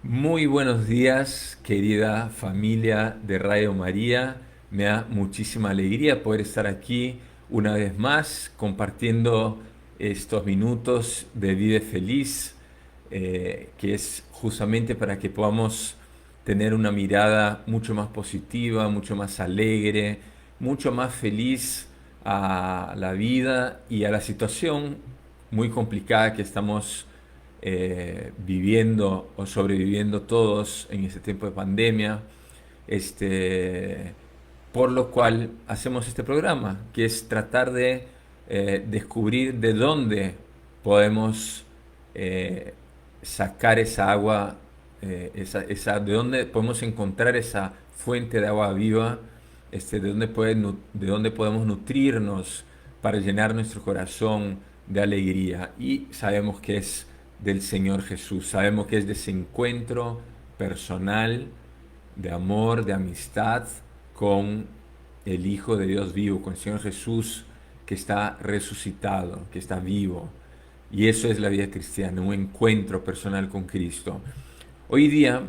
Muy buenos días, querida familia de Radio María. Me da muchísima alegría poder estar aquí una vez más compartiendo estos minutos de Vive Feliz, que es justamente para que podamos tener una mirada mucho más positiva, mucho más alegre, mucho más feliz a la vida y a la situación muy complicada que estamos viviendo o sobreviviendo todos en este tiempo de pandemia, este, por lo cual hacemos este programa, que es tratar de descubrir de dónde podemos eh, sacar esa agua, de dónde podemos encontrar esa fuente de agua viva, de dónde podemos nutrirnos para llenar nuestro corazón de alegría. Y sabemos que es del Señor Jesús, sabemos que es de ese encuentro personal, de amor, de amistad con el Hijo de Dios vivo, con el Señor Jesús que está resucitado, que está vivo. Y eso es la vida cristiana, un encuentro personal con Cristo. Hoy día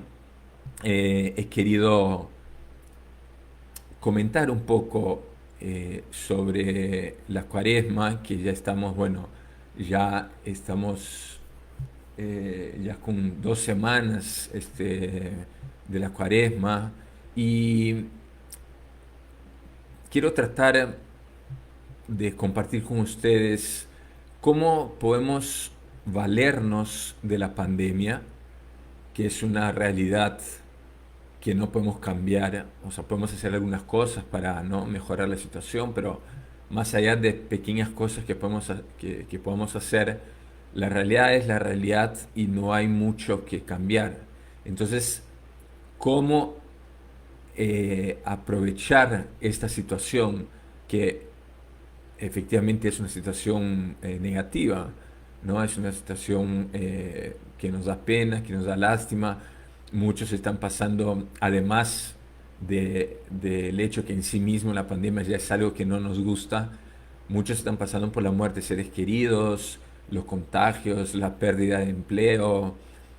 he querido comentar un poco sobre la cuaresma, que ya estamos, bueno, ya estamos ya con 2 semanas de la cuaresma y quiero tratar de compartir con ustedes cómo podemos valernos de la pandemia, que es una realidad que no podemos cambiar. O sea, podemos hacer algunas cosas para no mejorar la situación, pero más allá de pequeñas cosas que podemos hacer, la realidad es la realidad y no hay mucho que cambiar. Entonces, ¿cómo aprovechar esta situación que efectivamente es una situación negativa, ¿no? Es una situación que nos da pena, que nos da lástima? Muchos están pasando, además del hecho que en sí mismo la pandemia ya es algo que no nos gusta, muchos están pasando por la muerte de seres queridos, los contagios, la pérdida de empleo,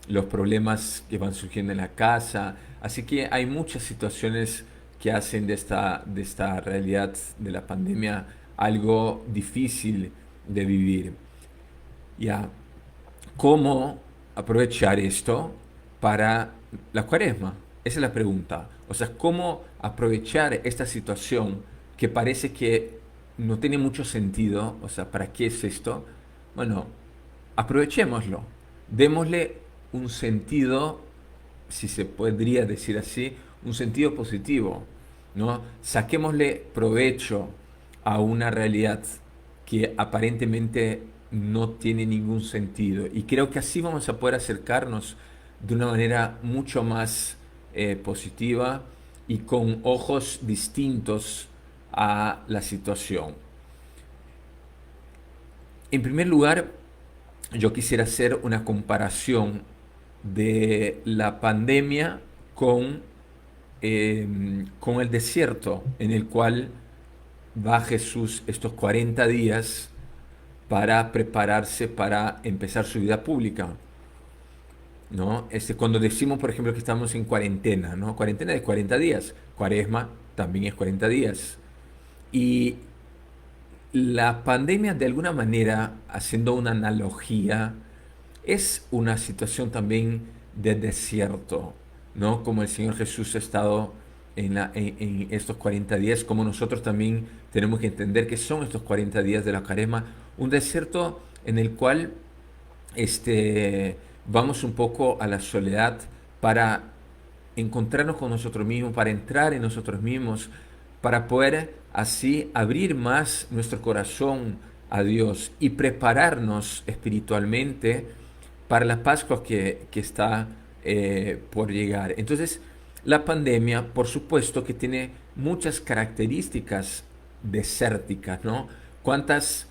los problemas que van surgiendo en la casa. Así que hay muchas situaciones que hacen de esta realidad de la pandemia algo difícil de vivir. Ya, ¿cómo aprovechar esto para la cuaresma? Esa es la pregunta. O sea, ¿cómo aprovechar esta situación que parece que no tiene mucho sentido? O sea, ¿para qué es esto? Bueno, aprovechémoslo. Démosle un sentido, si se podría decir así, un sentido positivo, ¿no? Saquémosle provecho a una realidad que aparentemente no tiene ningún sentido. Y creo que así vamos a poder acercarnos de una manera mucho más positiva y con ojos distintos a la situación. En primer lugar, yo quisiera hacer una comparación de la pandemia con el desierto en el cual va Jesús estos 40 días para prepararse para empezar su vida pública, ¿no? Cuando decimos, por ejemplo, que estamos en cuarentena, ¿no? Cuarentena de 40 días, cuaresma también es 40 días. Y la pandemia, de alguna manera, haciendo una analogía, es una situación también de desierto, ¿no? Como el Señor Jesús ha estado en estos 40 días, como nosotros también tenemos que entender que son estos 40 días de la Cuaresma, un desierto en el cual vamos un poco a la soledad para encontrarnos con nosotros mismos, para entrar en nosotros mismos, para poder así abrir más nuestro corazón a Dios y prepararnos espiritualmente para la Pascua que está por llegar. Entonces, la pandemia, por supuesto, que tiene muchas características desérticas, ¿no? ¿Cuántas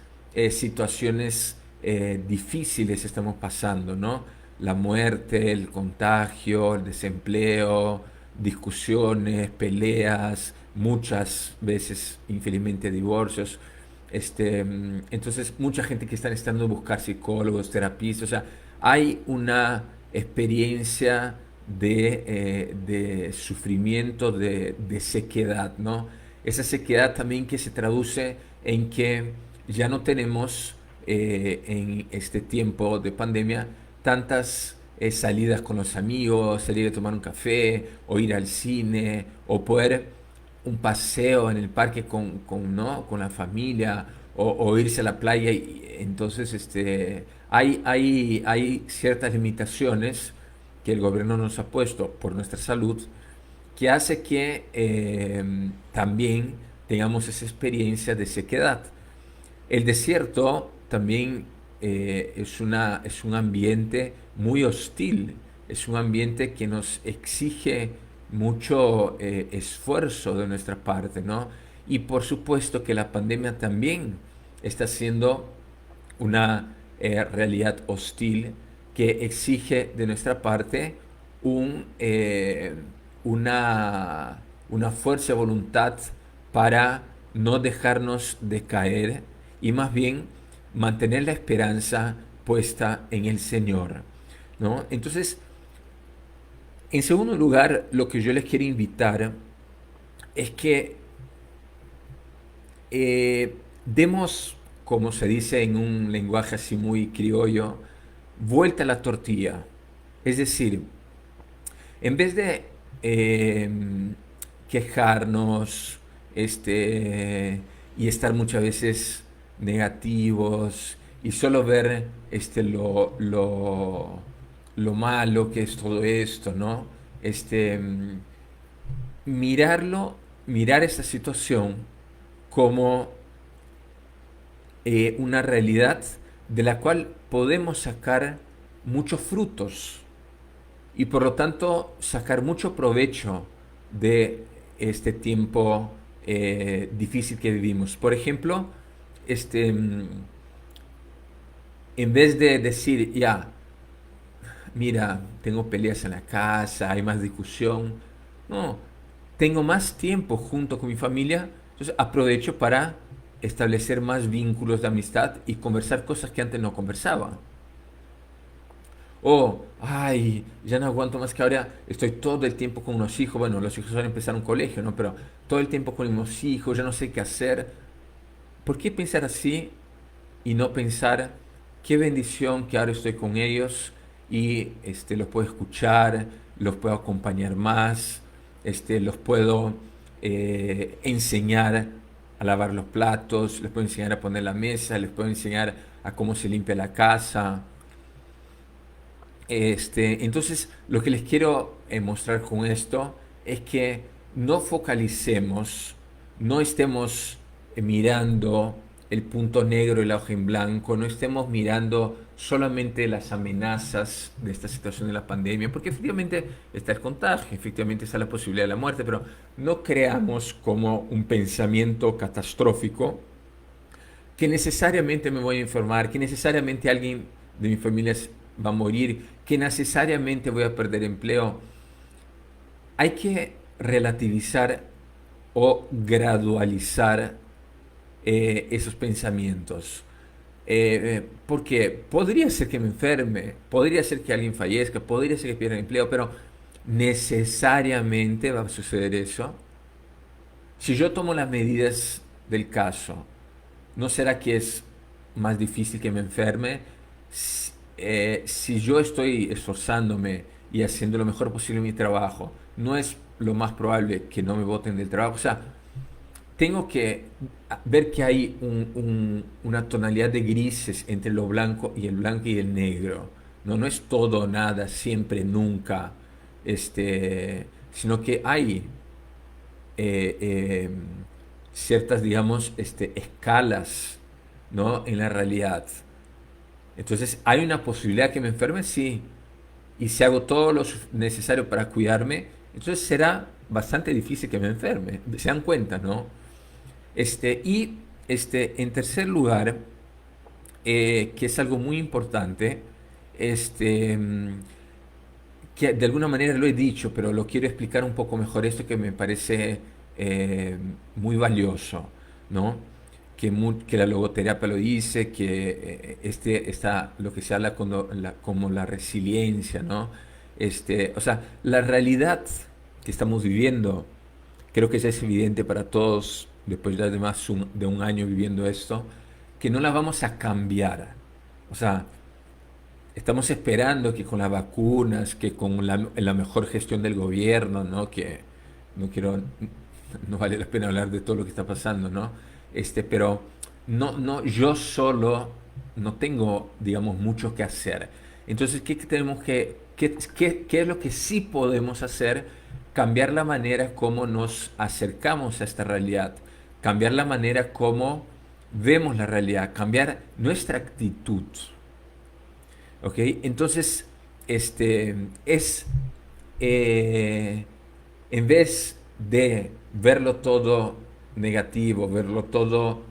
situaciones difíciles estamos pasando, ¿no? La muerte, el contagio, el desempleo, discusiones, peleas, muchas veces, infelizmente, divorcios. Entonces, mucha gente que está necesitando buscar psicólogos, terapistas, o sea, hay una experiencia de sufrimiento, de sequedad, ¿no? Esa sequedad también que se traduce en que ya no tenemos en este tiempo de pandemia tantas salidas con los amigos, salir a tomar un café o ir al cine o poder un paseo en el parque ¿no? con la familia o irse a la playa. Y, entonces, hay ciertas limitaciones que el gobierno nos ha puesto por nuestra salud que hace que también tengamos esa experiencia de sequedad. El desierto también es un ambiente muy hostil, es un ambiente que nos exige mucho esfuerzo de nuestra parte, ¿no? Y por supuesto que la pandemia también está siendo una realidad hostil que exige de nuestra parte un, una fuerza de voluntad para no dejarnos decaer y más bien mantener la esperanza puesta en el Señor, ¿no? Entonces, en segundo lugar, lo que yo les quiero invitar es que demos, como se dice en un lenguaje así muy criollo, vuelta a la tortilla. Es decir, en vez de eh, quejarnos y estar muchas veces negativos y solo ver lo malo que es todo esto, ¿no? Mirarlo, mirar esta situación como una realidad de la cual podemos sacar muchos frutos y por lo tanto sacar mucho provecho de este tiempo difícil que vivimos. Por ejemplo, este, mm, en vez de decir, ya, mira, tengo peleas en la casa, hay más discusión, no, tengo más tiempo junto con mi familia, entonces aprovecho para establecer más vínculos de amistad y conversar cosas que antes no conversaba. O, ay, ya no aguanto más que ahora estoy todo el tiempo con unos hijos. Bueno, los hijos van a empezar un colegio, ¿no? Pero todo el tiempo con unos hijos, ya no sé qué hacer. ¿Por qué pensar así y no pensar qué bendición que ahora estoy con ellos y los puedo escuchar, los puedo acompañar más, los puedo enseñar a lavar los platos, les puedo enseñar a poner la mesa, les puedo enseñar a cómo se limpia la casa? Entonces, lo que les quiero mostrar con esto es que no focalicemos, no estemos mirando el punto negro y la hoja en blanco, no estemos mirando solamente las amenazas de esta situación de la pandemia, porque efectivamente está el contagio, efectivamente está la posibilidad de la muerte, pero no creamos como un pensamiento catastrófico que necesariamente me voy a enfermar, que necesariamente alguien de mi familia va a morir, que necesariamente voy a perder empleo. Hay que relativizar o gradualizar esos pensamientos. Porque podría ser que me enferme, podría ser que alguien fallezca, podría ser que pierda empleo, pero necesariamente va a suceder eso. Si yo tomo las medidas del caso, ¿no será que es más difícil que me enferme? Si yo estoy esforzándome y haciendo lo mejor posible en mi trabajo, no es lo más probable que no me voten del trabajo. O sea, tengo que ver que hay una tonalidad de grises entre lo blanco y el negro. No, no es todo o nada, siempre, nunca. Sino que hay eh, eh, ciertas, digamos, escalas, ¿no? En la realidad. Entonces, ¿hay una posibilidad que me enferme? Sí. Y si hago todo lo necesario para cuidarme, entonces será bastante difícil que me enferme. Se dan cuenta, ¿no? En tercer lugar, que es algo muy importante, este, mm, que de alguna manera lo he dicho, pero lo quiero explicar un poco mejor esto que me parece muy valioso, ¿no? Que la logoterapia lo dice, que está lo que se habla como la resiliencia, ¿no? O sea, la realidad que estamos viviendo, creo que ya es evidente para todos, después ya de más de un año viviendo esto, que no la vamos a cambiar. O sea, estamos esperando que con las vacunas, que con la mejor gestión del gobierno, ¿no? Que no quiero, no vale la pena hablar de todo lo que está pasando, ¿no? Pero yo solo no tengo, digamos, mucho que hacer. Entonces, ¿qué es lo que sí podemos hacer? Cambiar la manera como nos acercamos a esta realidad, cambiar la manera como vemos la realidad, cambiar nuestra actitud. ¿Ok? Entonces, este es, eh, en vez de verlo todo negativo, verlo todo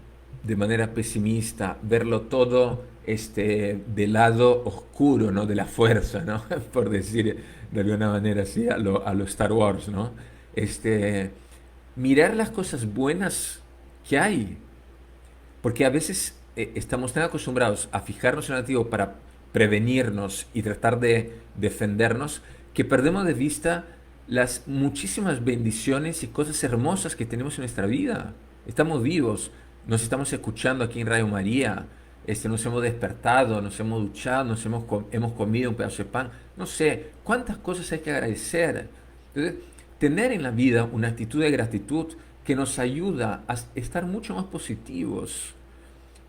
de manera pesimista, verlo todo del lado oscuro, ¿no? De la fuerza, ¿no? Por decir de alguna manera así a lo Star Wars, ¿no? Este, mirar las cosas buenas que hay, porque a veces estamos tan acostumbrados a fijarnos en el negativo para prevenirnos y tratar de defendernos que perdemos de vista las muchísimas bendiciones y cosas hermosas que tenemos en nuestra vida. Estamos vivos, nos estamos escuchando aquí en Radio María, nos hemos despertado, nos hemos duchado, hemos comido un pedazo de pan. No sé, cuántas cosas hay que agradecer. Entonces, tener en la vida una actitud de gratitud que nos ayuda a estar mucho más positivos,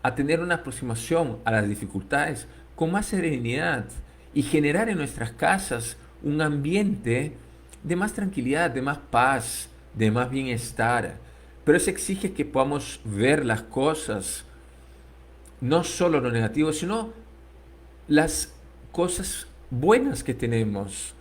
a tener una aproximación a las dificultades con más serenidad y generar en nuestras casas un ambiente de más tranquilidad, de más paz, de más bienestar. Pero eso exige que podamos ver las cosas, no solo lo negativo, sino las cosas buenas que tenemos.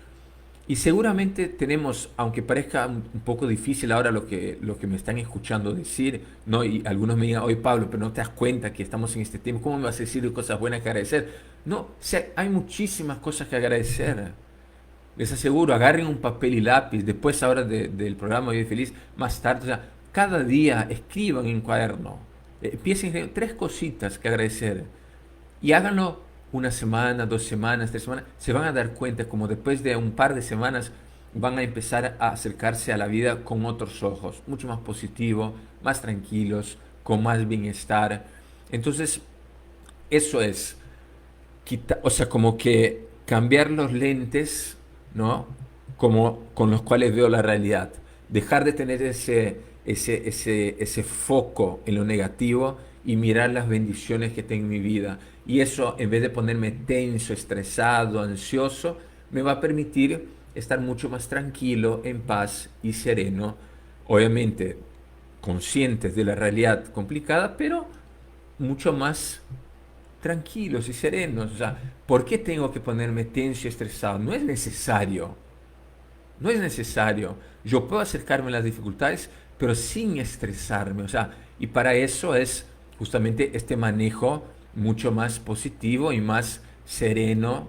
Y seguramente tenemos, aunque parezca un poco difícil ahora lo que me están escuchando decir, ¿no? Y algunos me digan, oye Pablo, pero no te das cuenta que estamos en este tiempo, ¿cómo me vas a decir cosas buenas que agradecer? No, o sea, hay muchísimas cosas que agradecer. Les aseguro, agarren un papel y lápiz, después ahora del programa Vive Feliz, más tarde, o sea, cada día escriban en un cuaderno, empiecen a tres cositas que agradecer. Y háganlo una semana, 2 semanas, 3 semanas. Se van a dar cuenta como después de un par de semanas van a empezar a acercarse a la vida con otros ojos, mucho más positivo, más tranquilos, con más bienestar. Entonces, eso es, o sea, como que cambiar los lentes, ¿no? Como con los cuales veo la realidad. Dejar de tener ese foco en lo negativo y mirar las bendiciones que tengo en mi vida. Y eso, en vez de ponerme tenso, estresado, ansioso, me va a permitir estar mucho más tranquilo, en paz y sereno. Obviamente, conscientes de la realidad complicada, pero mucho más tranquilos y serenos. O sea, ¿por qué tengo que ponerme tenso y estresado? No es necesario. No es necesario. Yo puedo acercarme a las dificultades, pero sin estresarme. O sea, y para eso es justamente este manejo mucho más positivo y más sereno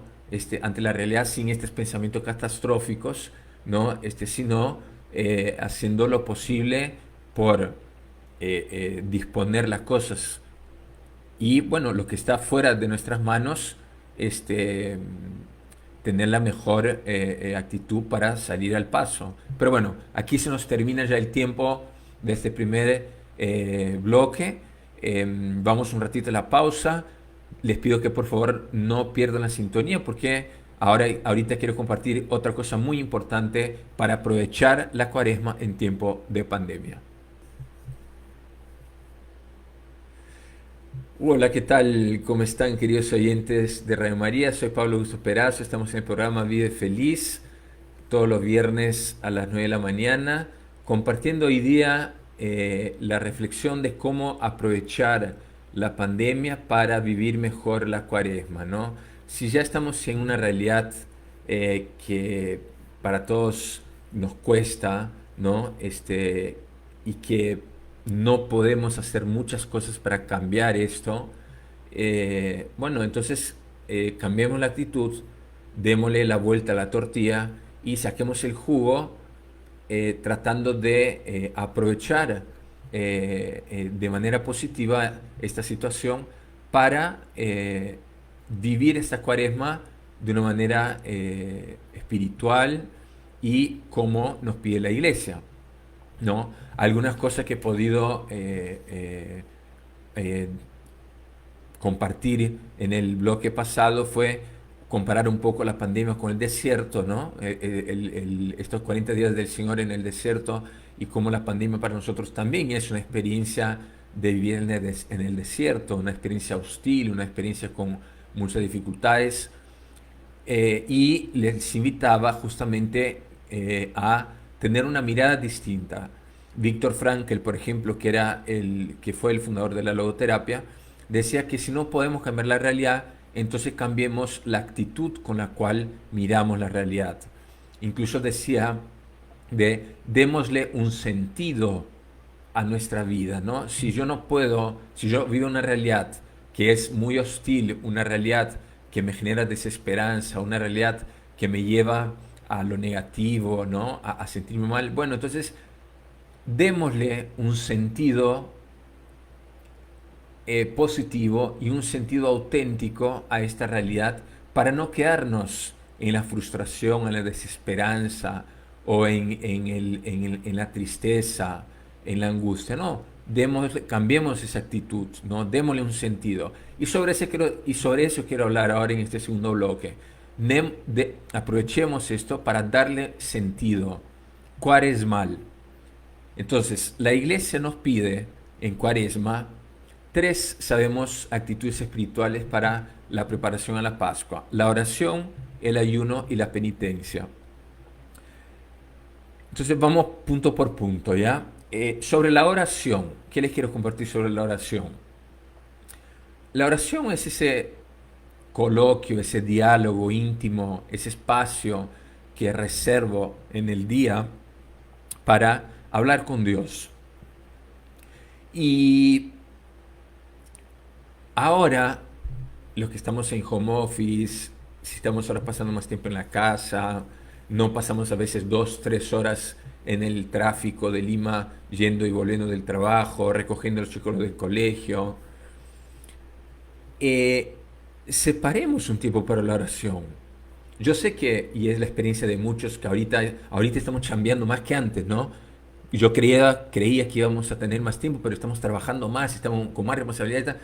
ante la realidad, sin estos pensamientos catastróficos, ¿no? Sino haciendo lo posible por disponer las cosas y bueno, lo que está fuera de nuestras manos, este, tener la mejor actitud para salir al paso. Pero bueno, aquí se nos termina ya el tiempo de este primer bloque. Vamos un ratito a la pausa. Les pido que por favor no pierdan la sintonía porque ahorita quiero compartir otra cosa muy importante para aprovechar la cuaresma en tiempo de pandemia. Hola, ¿qué tal? ¿Cómo están, queridos oyentes de Radio María? Soy Pablo Augusto Perazo, estamos en el programa Vive Feliz, todos los viernes a las 9 de la mañana, compartiendo hoy día la reflexión de cómo aprovechar la pandemia para vivir mejor la cuaresma, ¿no? Si ya estamos en una realidad que para todos nos cuesta, ¿no? Y que no podemos hacer muchas cosas para cambiar esto, bueno, entonces cambiemos la actitud, démosle la vuelta a la tortilla y saquemos el jugo tratando de aprovechar de manera positiva esta situación para vivir esta cuaresma de una manera espiritual y cómo nos pide la iglesia, ¿no? Algunas cosas que he podido eh, compartir en el bloque pasado fue comparar un poco la pandemia con el desierto, ¿no? Estos 40 días del Señor en el desierto y cómo la pandemia para nosotros también es una experiencia de vivir en el desierto, una experiencia hostil, una experiencia con muchas dificultades. Y les invitaba justamente a tener una mirada distinta. Víctor Frankl, por ejemplo, que fue el fundador de la logoterapia, decía que si no podemos cambiar la realidad, entonces cambiemos la actitud con la cual miramos la realidad. Incluso decía démosle un sentido a nuestra vida, ¿no? Si yo vivo una realidad que es muy hostil, una realidad que me genera desesperanza, una realidad que me lleva a lo negativo, ¿no? A sentirme mal, bueno, entonces démosle un sentido positivo y un sentido auténtico a esta realidad para no quedarnos en la frustración, en la desesperanza o en la tristeza, en la angustia. No, cambiemos esa actitud, ¿no? Démosle un sentido. Y sobre eso quiero hablar ahora en este segundo bloque. Aprovechemos esto para darle sentido. Cuaresmal. Entonces, la iglesia nos pide en Cuaresma tres, sabemos, actitudes espirituales para la preparación a la Pascua: la oración, el ayuno y la penitencia. Entonces vamos punto por punto, ¿ya? Sobre la oración, ¿qué les quiero compartir sobre la oración? La oración es ese coloquio, ese diálogo íntimo, ese espacio que reservo en el día para hablar con Dios. Y ahora, los que estamos en home office, si estamos ahora pasando más tiempo en la casa, no pasamos a veces 2, 3 horas en el tráfico de Lima yendo y volviendo del trabajo, recogiendo a los chicos del colegio. Eh, Separemos un tiempo para la oración. Yo sé que, y es la experiencia de muchos, que ahorita estamos chambeando más que antes, ¿no? Yo creía que íbamos a tener más tiempo, pero estamos trabajando más, estamos con más responsabilidad.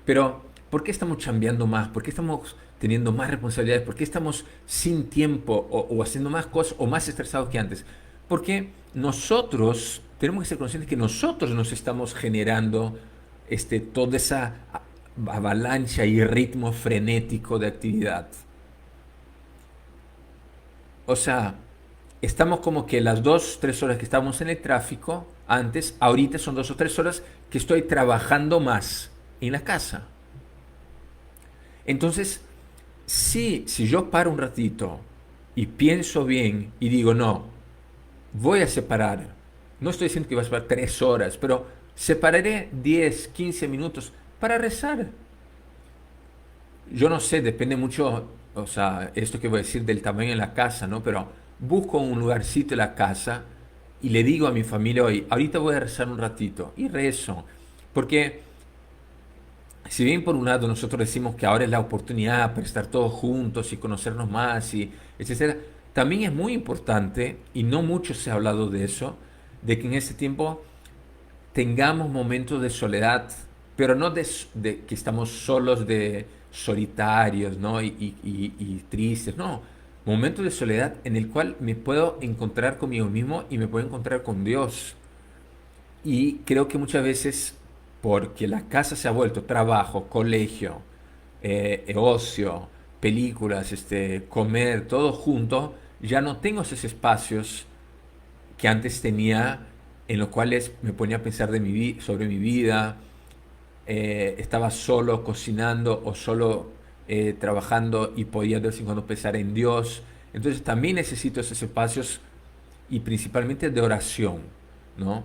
Pero, ¿por qué estamos chambeando más? ¿Por qué estamos teniendo más responsabilidades? ¿Por qué estamos sin tiempo o haciendo más cosas o más estresados que antes? Porque nosotros tenemos que ser conscientes que nosotros nos estamos generando toda esa avalancha y ritmo frenético de actividad. O sea, estamos como que las 2, 3 horas que estábamos en el tráfico antes, ahorita son 2 o 3 horas que estoy trabajando más en la casa. Entonces, si yo paro un ratito y pienso bien y digo, no, voy a separar, no estoy diciendo que voy a separar 3 horas, pero separaré 10, 15 minutos para rezar. Yo no sé, depende mucho, o sea, esto que voy a decir del tamaño de la casa, ¿no? Pero busco un lugarcito en la casa y le digo a mi familia hoy, ahorita voy a rezar un ratito y rezo. Porque si bien por un lado nosotros decimos que ahora es la oportunidad para estar todos juntos y conocernos más y etcétera, también es muy importante, y no mucho se ha hablado de eso, de que en este tiempo tengamos momentos de soledad, pero no de que estamos solos, de solitarios, ¿no? Y tristes, no. Momentos de soledad en el cual me puedo encontrar conmigo mismo y me puedo encontrar con Dios. Y creo que muchas veces, porque la casa se ha vuelto trabajo, colegio, ocio, películas, comer, todo junto, ya no tengo esos espacios que antes tenía en los cuales me ponía a pensar sobre mi vida, estaba solo cocinando o solo trabajando y podía de vez en cuando pensar en Dios. Entonces también necesito esos espacios y principalmente de oración, ¿no?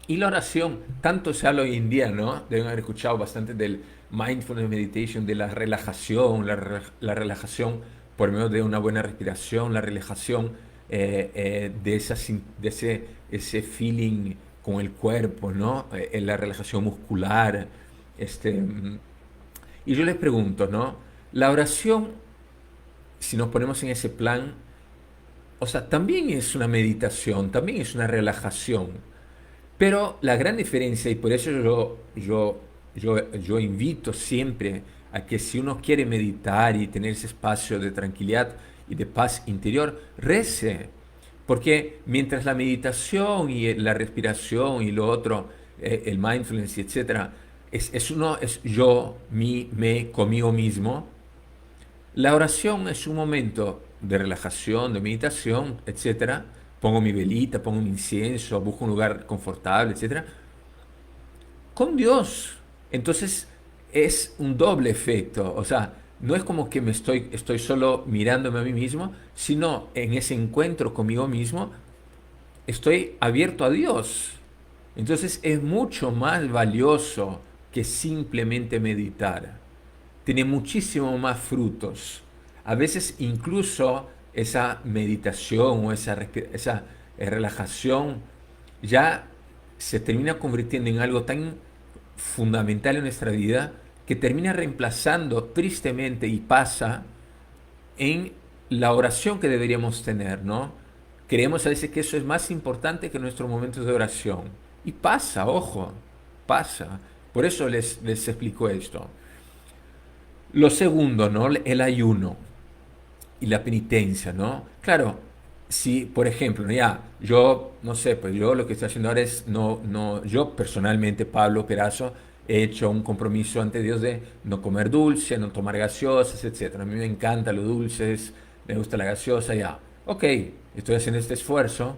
Y la oración, tanto se habla hoy en día, ¿no? Deben haber escuchado bastante del mindfulness meditation, de la relajación, la relajación por medio de una buena respiración, la relajación de ese feeling con el cuerpo, ¿no? La relajación muscular. Este, y yo les pregunto, ¿no? La oración si nos ponemos en ese plan, o sea, también es una meditación, también es una relajación. Pero la gran diferencia, y por eso yo invito siempre a que si uno quiere meditar y tener ese espacio de tranquilidad y de paz interior, rece. Porque mientras la meditación y la respiración y lo otro, el mindfulness, etcétera, es yo, mí, me, conmigo mismo, la oración es un momento de relajación, de meditación, etcétera. Pongo mi velita, pongo mi incienso, busco un lugar confortable, etcétera, con Dios. Entonces es un doble efecto. O sea, no es como que estoy solo mirándome a mí mismo, sino en ese encuentro conmigo mismo estoy abierto a Dios. Entonces es mucho más valioso que simplemente meditar. Tiene muchísimo más frutos. A veces incluso esa meditación o esa relajación ya se termina convirtiendo en algo tan fundamental en nuestra vida que termina reemplazando tristemente y pasa en la oración que deberíamos tener, ¿no? Creemos a veces que eso es más importante que nuestros momentos de oración. Y pasa, ojo, pasa. Por eso les explico esto. Lo segundo, ¿no? El ayuno y la penitencia, ¿no? Claro, si, por ejemplo, ya, yo, no sé, pues yo lo que estoy haciendo ahora es, yo personalmente, Pablo Perazo, he hecho un compromiso ante Dios de no comer dulce, no tomar gaseosas, etcétera. A mí me encanta los dulces, me gusta la gaseosa, ya. Ok, estoy haciendo este esfuerzo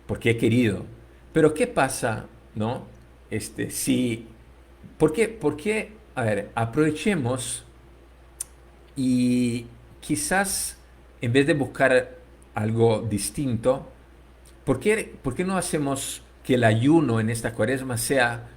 porque he querido. Pero ¿qué pasa, no? Si, ¿por qué? A ver, aprovechemos y quizás en vez de buscar algo distinto, ¿por qué no hacemos que el ayuno en esta cuaresma sea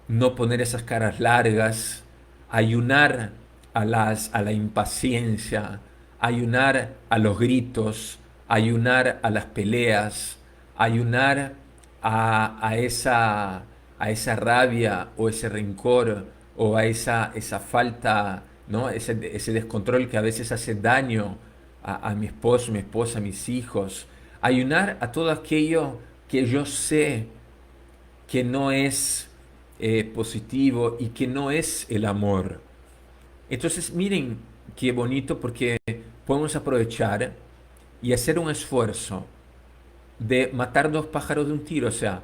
no poner esas caras largas, ayunar a la impaciencia, ayunar a los gritos, ayunar a las peleas, ayunar a esa rabia o ese rencor o a esa falta, ¿no? Ese descontrol que a veces hace daño a mi esposo, mi esposa, a mis hijos. Ayunar a todo aquello que yo sé que no es positivo y que no es el amor. Entonces, miren qué bonito porque podemos aprovechar y hacer un esfuerzo de matar dos pájaros de un tiro. O sea,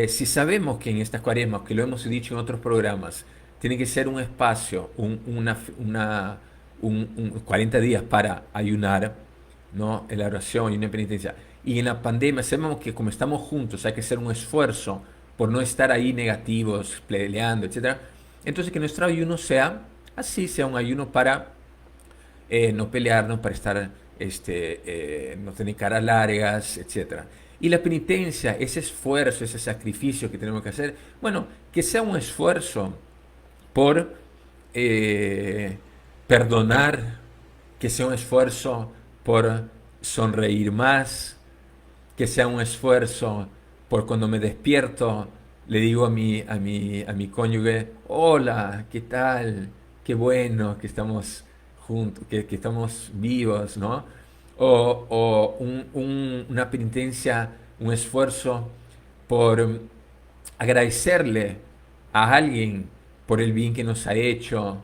si sabemos que en esta cuaresma, que lo hemos dicho en otros programas, tiene que ser un espacio, 40 días para ayunar, ¿no? En la oración y una penitencia. Y en la pandemia sabemos que como estamos juntos hay que hacer un esfuerzo por no estar ahí negativos, peleando, etcétera. Entonces que nuestro ayuno sea así, sea un ayuno para no pelearnos, para estar, no tener caras largas, etcétera. Y la penitencia, ese esfuerzo, ese sacrificio que tenemos que hacer, bueno, que sea un esfuerzo por perdonar, que sea un esfuerzo por sonreír más, que sea un esfuerzo por cuando me despierto, le digo a mi cónyuge, hola, ¿qué tal? Qué bueno que estamos juntos, que estamos vivos, ¿no? O una penitencia, un esfuerzo por agradecerle a alguien por el bien que nos ha hecho.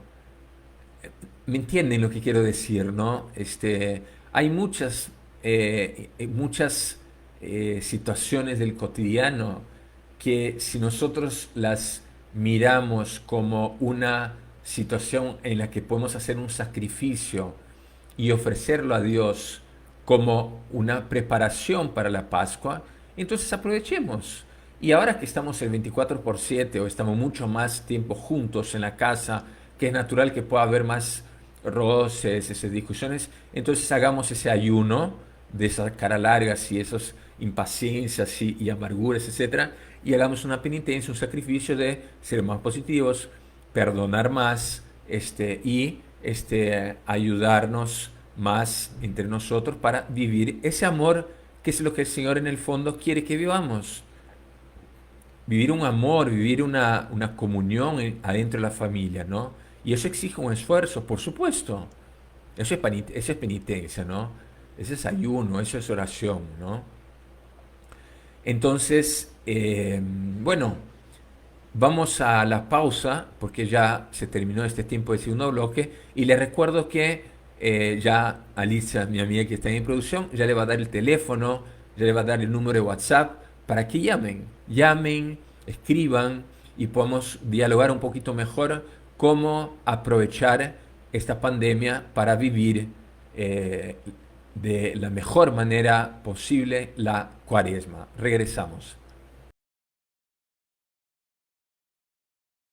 ¿Me entienden lo que quiero decir, no? Hay muchas situaciones del cotidiano que si nosotros las miramos como una situación en la que podemos hacer un sacrificio y ofrecerlo a Dios como una preparación para la Pascua, entonces aprovechemos. Y ahora que estamos el 24/7 o estamos mucho más tiempo juntos en la casa, que es natural que pueda haber más roces, esas discusiones, entonces hagamos ese ayuno de esas caras largas y esas impaciencias y amarguras, etcétera, y hagamos una penitencia, un sacrificio de ser más positivos, perdonar más, ayudarnos más entre nosotros para vivir ese amor que es lo que el Señor en el fondo quiere que vivamos. Vivir un amor, vivir una comunión adentro de la familia, ¿no? Y eso exige un esfuerzo, por supuesto. eso es penitencia, ¿no? Ese es ayuno, eso es oración, ¿no? Entonces, bueno, vamos a la pausa porque ya se terminó este tiempo de segundo bloque y les recuerdo que ya Alicia, mi amiga que está en producción, ya le va a dar el teléfono, ya le va a dar el número de WhatsApp para que llamen, escriban y podamos dialogar un poquito mejor cómo aprovechar esta pandemia para vivir de la mejor manera posible la cuaresma. Regresamos.